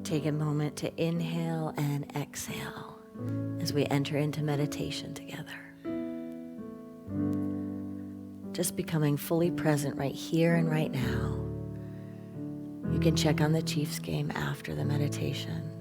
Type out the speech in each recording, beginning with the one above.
Take a moment to inhale and exhale as we enter into meditation together. Just becoming fully present right here and right now. You can check on the Chiefs game after the meditation.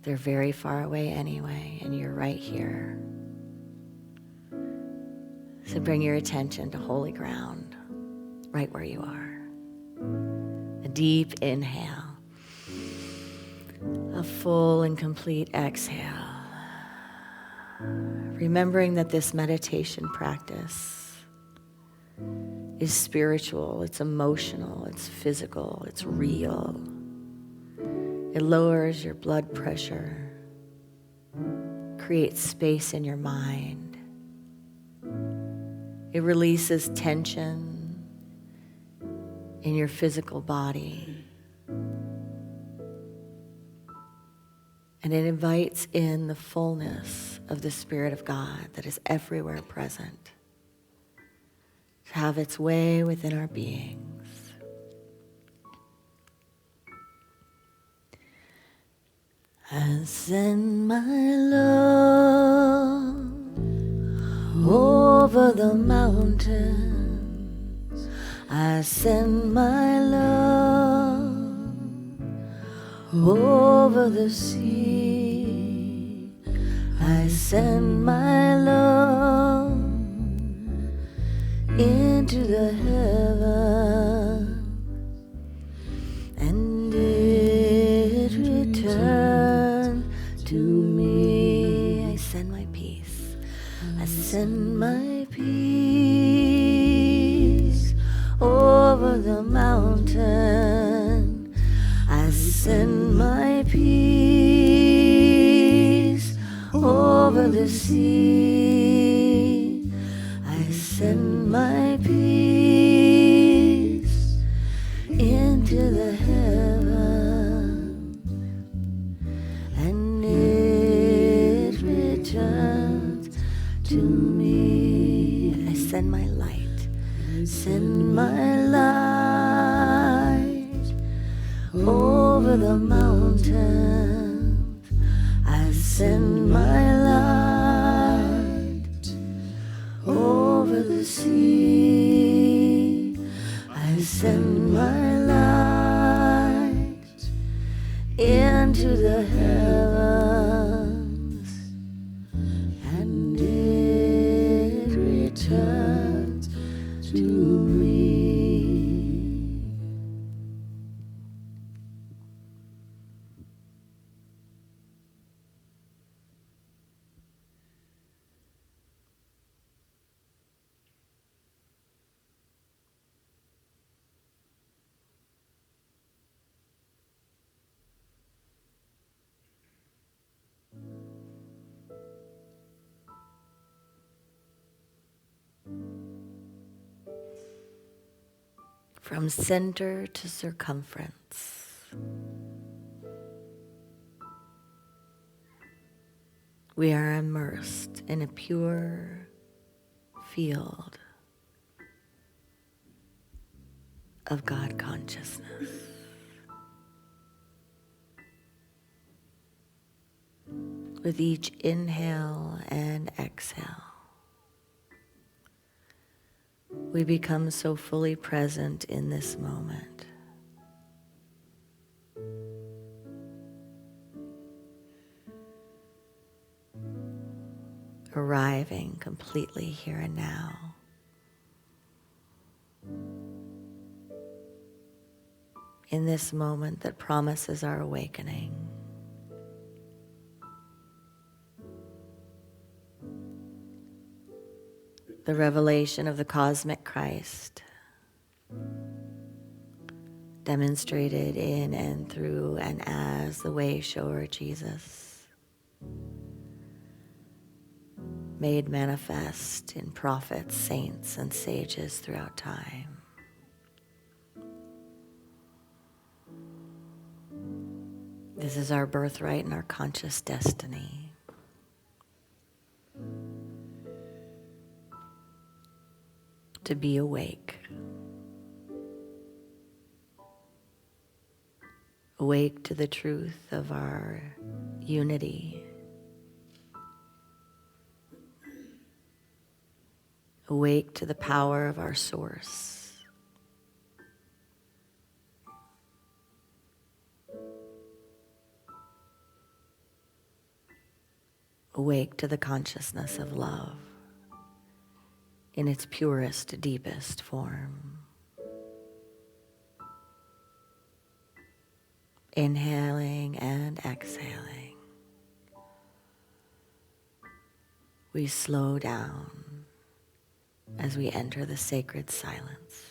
They're very far away anyway, and you're right here. So bring your attention to holy ground, right where you are. A deep inhale, a full and complete exhale. Remembering that this meditation practice is spiritual, it's emotional, it's physical, it's real. It lowers your blood pressure, creates space in your mind. It releases tension in your physical body. And it invites in the fullness of the Spirit of God that is everywhere present to have its way within our beings. I send my love over the mountains. I send my love over the sea. I send my love into the heavens, and it returns to me. I send my peace. I send my peace over the mountain. I send my peace over the sea. I send my peace into the heavens, and it returns to me. I send my light. Send my light over the mountains. I send my light over the sea. I send my light into the heavens, and it returns to me. From center to circumference, we are immersed in a pure field of God consciousness. With each inhale and exhale, we become so fully present in this moment. Arriving completely here and now. In this moment that promises our awakening. The revelation of the cosmic Christ, demonstrated in and through and as the way shower Jesus, made manifest in prophets, saints, and sages throughout time. This is our birthright and our conscious destiny. To be awake. Awake to the truth of our unity. Awake to the power of our source. Awake to the consciousness of love in its purest, deepest form. Inhaling and exhaling, we slow down as we enter the sacred silence.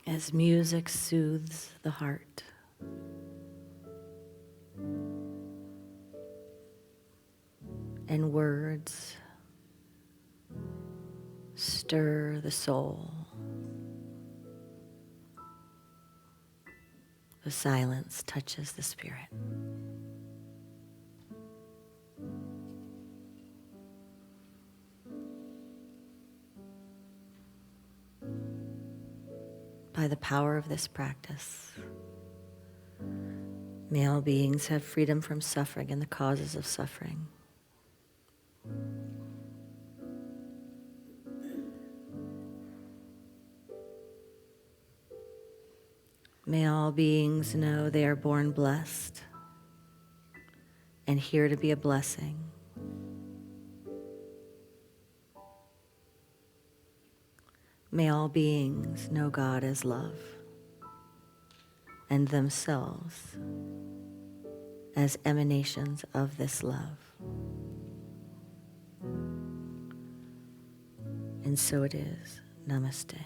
As music soothes the heart, and words stir the soul, the silence touches the spirit. By the power of this practice, may all beings have freedom from suffering and the causes of suffering. May all beings know they are born blessed and here to be a blessing. May all beings know God as love and themselves as emanations of this love. And so it is. Namaste.